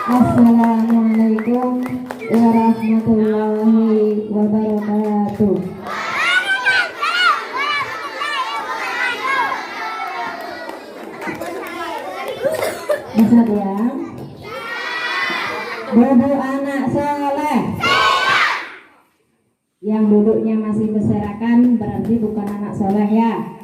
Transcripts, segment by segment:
Assalamualaikum warahmatullahi wabarakatuh. Bisa ya? Bobo anak soleh. Yang duduknya masih berserakan berarti bukan anak soleh ya.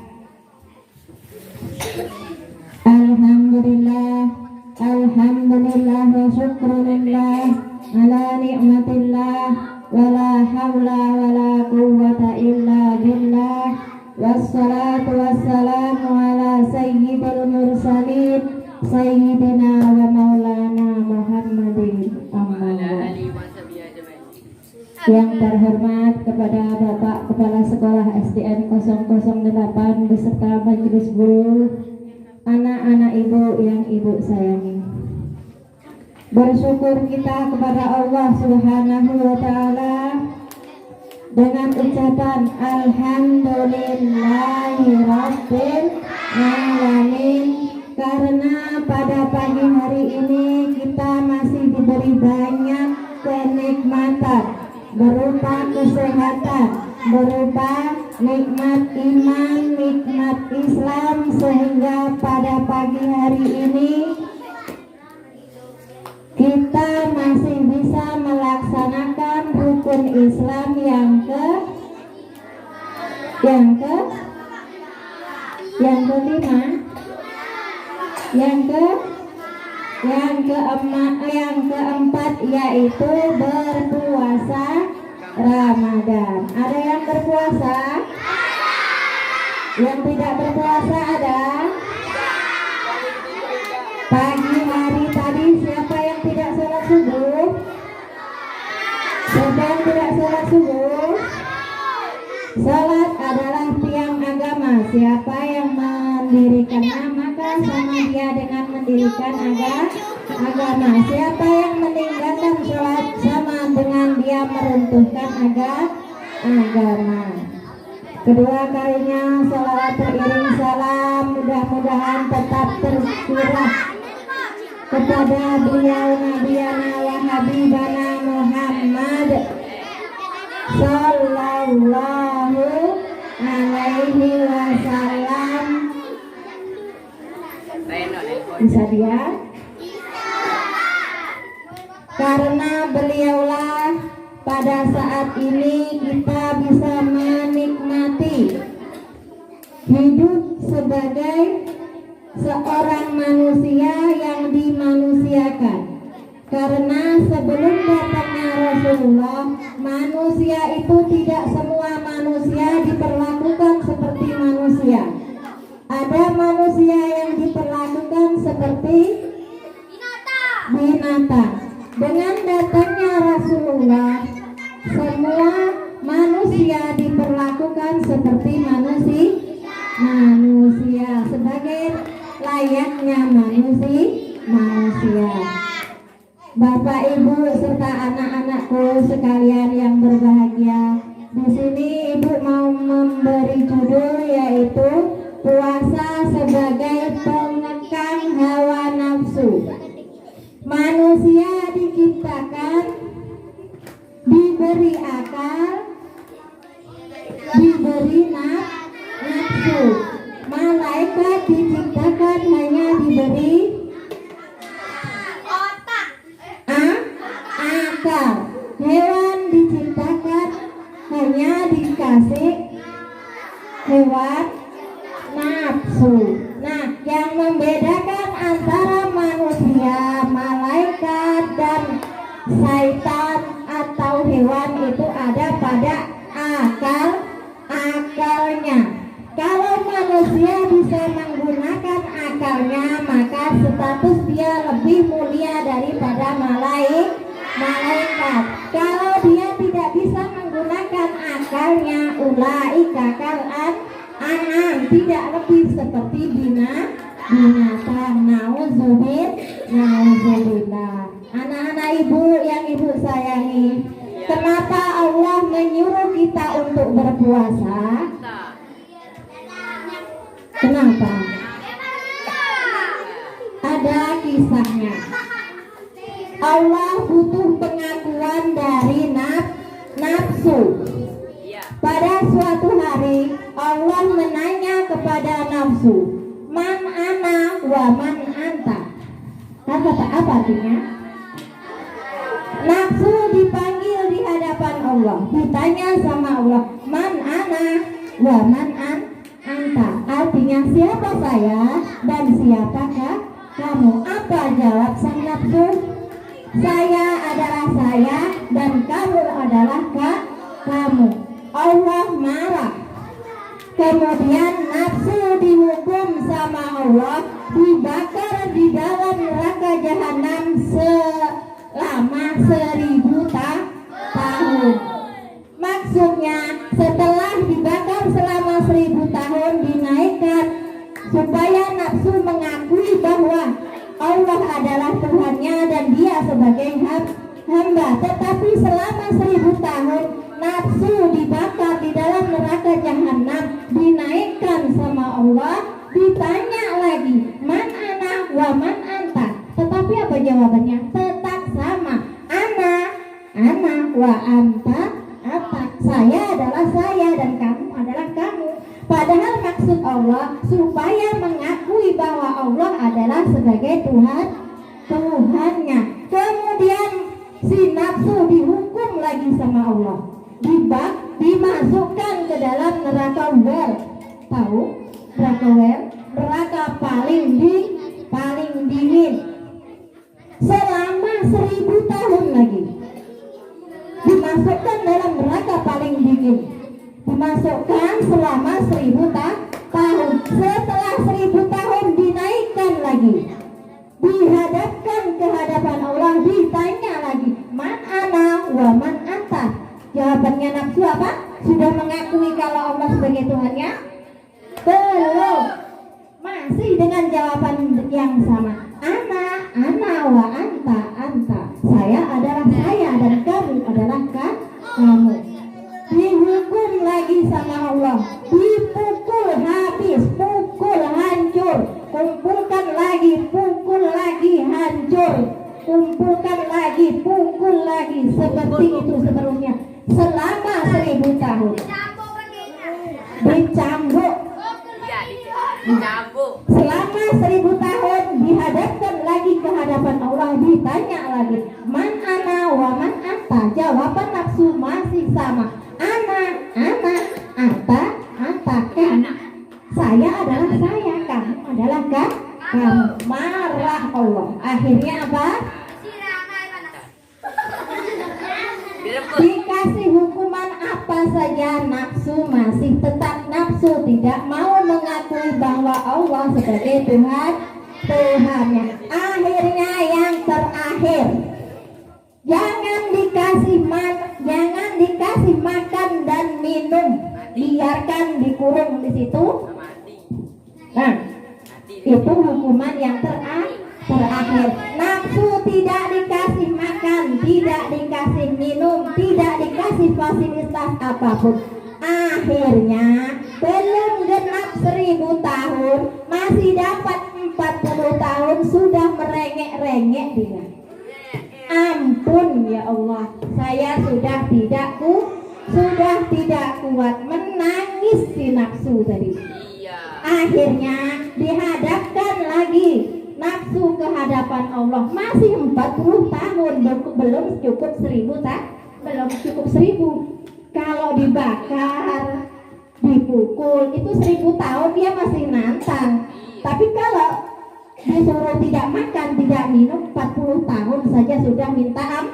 Alhamdulillah wa syukrulillah ala ni'matillah wa la hawla wa la quwwata illa billah wassalatu wassalamu ala sayyidil mursalin sayyidina wa maulana Muhammadin Yang terhormat kepada Bapak Kepala Sekolah SDN 008 beserta majelis guru, anak-anak ibu yang ibu sayangi. Bersyukur kita kepada Allah Subhanahu wa Ta'ala dengan ucapan Alhamdulillahirabbil alamin, karena pada pagi hari ini kita masih diberi banyak kenikmatan berupa kesehatan, berupa nikmat iman, nikmat Islam, sehingga pada pagi hari ini kita masih bisa melaksanakan rukun Islam yang kelima, yang keempat yaitu berpuasa Ramadan. Ada yang berpuasa? Yang tidak berpuasa ada? Pagi hari tadi siapa yang tidak sholat subuh? Sedang tidak sholat subuh? Sholat adalah tiang agama. Siapa yang mendirikannya maka sama dia dengan mendirikan agama. Siapa yang meninggalkan sholat sama dengan dia meruntuhkan agama. Kedua kalinya salawat beriring salam mudah-mudahan tetap tercurah kepada beliau Nabiyana wa Habibana Muhammad sallallahu alaihi wasallam. Bisa dia? Karena beliaulah pada saat ini kita bisa menikmati hidup sebagai seorang manusia yang dimanusiakan. Karena sebelum datangnya Rasulullah, manusia itu tidak semua manusia diperlakukan seperti manusia. Ada manusia yang diperlakukan seperti binatang. Dengan datangnya Rasulullah, semua manusia diperlakukan seperti manusia sebagai layaknya manusia. Bapak, Ibu serta anak-anakku sekalian yang berbahagia, di sini Ibu mau memberi judul yaitu puasa sebagai pengekang hawa nafsu. Manusia diciptakan, diberi akal, diberi nafsu. Malaikat diciptakan hanya diberi akal. Hewan diciptakan hanya dikasih hewan nafsu. Nah, yang membedakan antara manusia, malaikat dan syaitan atau hewan itu ada pada akalnya. Kalau manusia bisa menggunakan akalnya, maka status dia lebih mulia daripada malaikat. Kalau dia tidak bisa menggunakan akalnya, ulaika kal an'am, tidak lebih seperti binatang. Nauzubillah. Anak-anak ibu yang ibu sayangi, kenapa Allah menyuruh kita untuk berpuasa? Kenapa? Ada kisahnya. Allah butuh pengakuan dari nafsu. Pada suatu hari Allah menanya kepada nafsu, man ana wa man anta. Apa artinya? Nafsu dipanggil di hadapan Allah, ditanya sama Allah, man ana wa man anta. Artinya siapa saya dan siapakah kamu? Apa jawab sang nafsu? Saya adalah saya dan kamu adalah kamu. Allah marah. Kemudian nafsu dihukum sama Allah, dibakar di dalam neraka jahanam selama 1000 tahun. Maksudnya setelah dibakar selama 1000 tahun dinaikkan supaya nafsu mengakui bahwa Allah adalah Tuhannya dan dia sebagai hamba. Tetapi selama 1000 tahun nafsu dibakar di dalam neraka jahanam, dinaikkan sama Allah, ditanya lagi, man ana wa man anta. Tetapi apa jawabannya? Tetap sama, ana wa anta. Saya adalah saya dan kamu adalah kamu. Padahal maksud Allah supaya mengakui bahwa Allah adalah sebagai Tuhannya. Kemudian si nafsu dihukum lagi sama Allah, dimasukkan ke dalam neraka wel. Tahu neraka wel? Neraka paling dingin selama 1000 tahun lagi. Dimasukkan dalam neraka paling dingin, dimasukkan selama 1000 tahun. Setelah 1000 tahun dinaikkan lagi, dihadapkan ke hadapan Allah, ditanya lagi, man ana wa man anta. Jawabannya nafsu apa? Sudah mengakui kalau Allah sebagai Tuhannya? Belum. Masih dengan jawaban yang sama, ana wa anta. Saya adalah saya dan kamu adalah kamu. Dihukum lagi sama Allah, dipukul habis, pukul hancur, kumpulkan lagi, pukul lagi, hancur, kumpulkan lagi, pukul lagi, seperti itu seterusnya selama 1000 tahun. Dicambuk selama 1000 tahun, dihadapkan lagi ke hadapan Allah, ditanya lagi, man ana wa man anta. Jawaban nafsu masih sama, ana anta, kamu. Saya adalah saya, kamu adalah kamu. Marah Allah. Akhirnya apa? Dikasih hukuman apa saja, nafsu masih tetap nafsu, tidak mau mengakui bahwa Allah sebagai Tuhannya. Akhirnya yang terakhir, jangan dikasih makan dan minum, biarkan dikurung di situ. Nah, itu hukuman yang terakhir. Nafsu tidak dikasih makan, tidak dikasih minum, tidak dikasih fasilitas apapun. Akhirnya belum genap 1000 tahun, masih dapat 40 tahun, sudah merengek-rengek dia. Ampun ya Allah, saya sudah tidak kuat, menangis si nafsu tadi. Akhirnya dihadapkan lagi nafsu ke hadapan Allah, masih 40 tahun, belum cukup 1000. Kalau dibakar, dipukul, itu 1000 tahun dia masih nantang. Tapi kalau disuruh tidak makan, tidak minum, 40 tahun saja sudah minta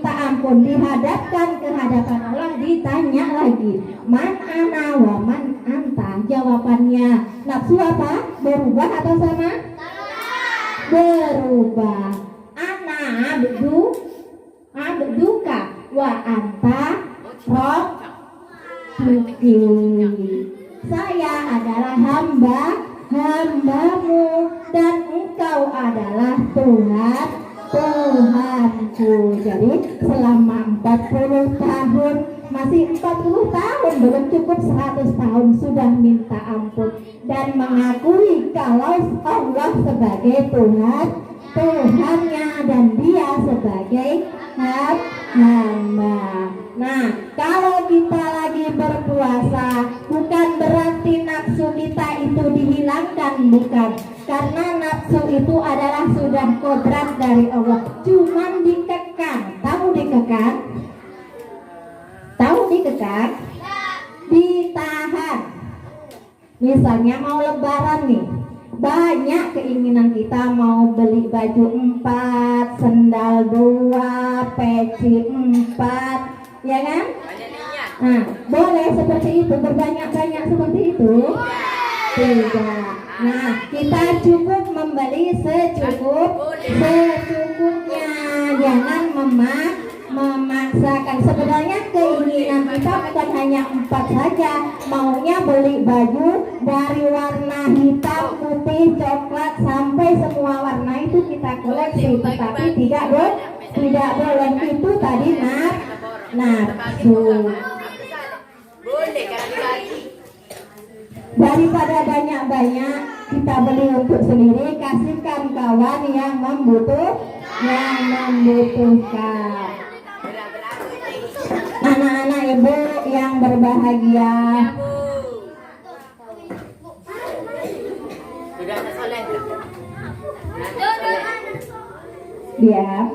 ampun. Dihadapkan ke hadapan Allah, ditanya lagi, man ana wa man anta. Jawabannya nafsu apa? Berubah atau sama? Berubah. Ana abduka wa anta rabbuki. Saya adalah hambamu dan engkau adalah Tuhanku. Jadi selama 40 tahun, masih 40 tahun, belum cukup 100 tahun, sudah minta ampun dan mengakui kalau Allah sebagai Tuhannya dan dia sebagai sebagai hamba. Nah, kalau kita lagi berpuasa, bukan berarti nafsu kita itu dihilangkan, bukan. Karena nafsu itu adalah sudah kodrat dari Allah, cuman dikekang. Tahu dikekang? Tahu dikekang? Ditahan. Misalnya mau lebaran nih, banyak keinginan kita, mau beli baju 4, sendal 2, peci 4, ya kan? Nah, boleh seperti itu, berbanyak-banyak seperti itu? Tidak. Nah, kita cukup membeli secukupnya, jangan memaksakan. Sebenarnya keinginan kita bukan hanya 4 saja, maunya beli baju dari warna hitam, putih, coklat sampai semua warna itu kita koleksi, tetapi tidak boleh itu tadi nafsu. Daripada banyak-banyak kita beli untuk sendiri, kasihkan kawan yang membutuhkan. Anak-anak ibu yang berbahagia, diam.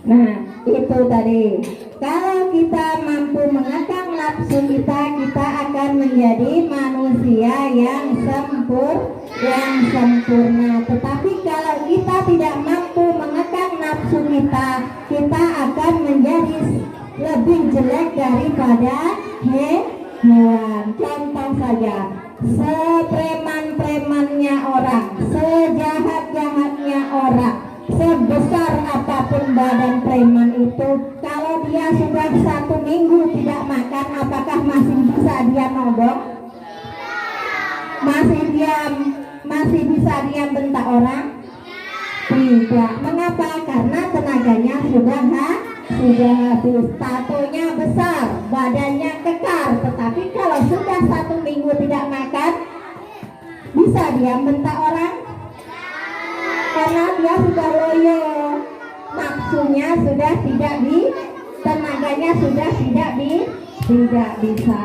Nah, itu tadi. Kalau kita mampu mengekang nafsu kita akan menjadi manusia yang sempurna. Tetapi kalau kita tidak mampu mengekang nafsu kita akan menjadi lebih jelek daripada hewan. Contoh saja, sepreman-premannya orang, sejahat-jahatnya orang, sebesar apapun badan preman itu, kalau dia sudah 1 minggu tidak makan, apakah masih bisa dia nodong? Masih bisa dia bentak orang? Tidak. Mengapa? Karena tenaganya sudah habis. Tatonya besar, badannya kekar. Tetapi kalau sudah 1 minggu tidak makan, bisa dia bentak orang? Karena dia sudah loyo, nafsunya sudah tidak tenaganya sudah tidak bisa.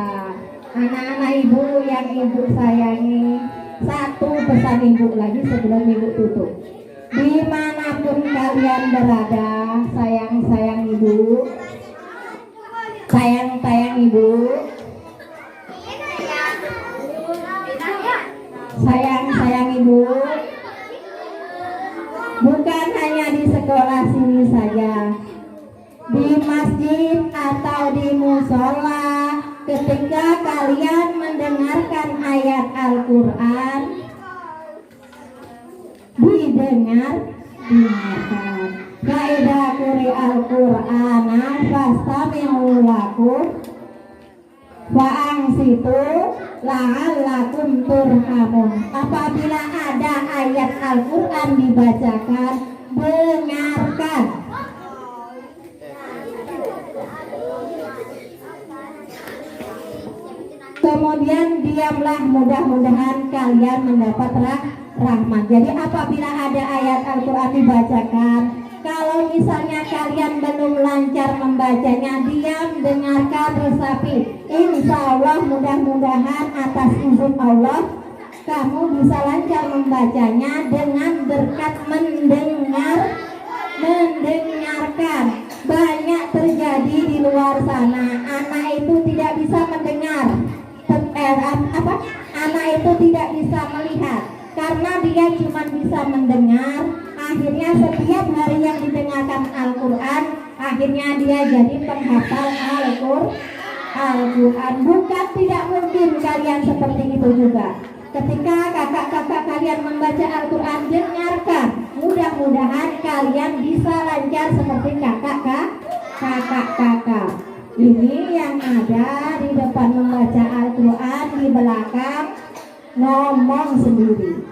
Anak-anak ibu yang ibu sayangi, satu pesan ibu lagi sebelum ibu tutup. Dimanapun kalian berada, sayang-sayang ibu, sayang-sayang ibu, sayang-sayang ibu. Bukan hanya di sekolah sini saja, di masjid atau di musola, ketika kalian mendengarkan ayat Al-Quran, dengarkan. Faida quri Al-Qur'ana fastami'u lahu wa ansitu la'allakum turhamun. Apabila ada ayat Al-Quran dibacakan, dengarkan. Kemudian diamlah, mudah-mudahan kalian mendapat rahmat. Jadi apabila ada ayat Al-Quran dibacakan, kalau misalnya kalian belum lancar membacanya, diam, dengarkan, resapi. Insya Allah mudah-mudahan atas izin Allah kamu bisa lancar membacanya dengan berkat mendengarkan. Banyak terjadi di luar sana, anak itu tidak bisa mendengar, anak itu tidak bisa melihat, karena dia cuma bisa mendengar. Akhirnya setiap hari yang didengarkan Al-Quran, akhirnya dia jadi penghafal Al-Quran. Bukan tidak mungkin kalian seperti itu juga. Ketika kakak-kakak kalian membaca Al-Quran, dengarkan. Mudah-mudahan kalian bisa lancar seperti kakak-kakak. Ini yang ada di depan membaca Al-Quran, di belakang ngomong sendiri.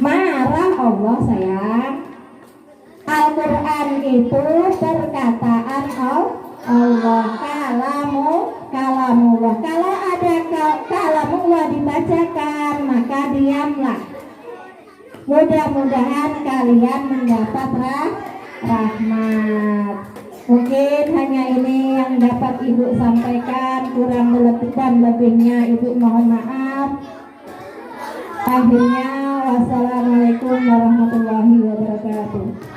Marah Allah sayang. Al-Quran itu perkataan Allah, kalamullah. Kalau ada kalamullah dibacakan, maka diamlah. Mudah-mudahan kalian mendapat rahmat. Mungkin hanya ini yang dapat Ibu sampaikan, kurang dan lebihnya Ibu mohon maaf. Akhirnya wassalamualaikum warahmatullahi wabarakatuh.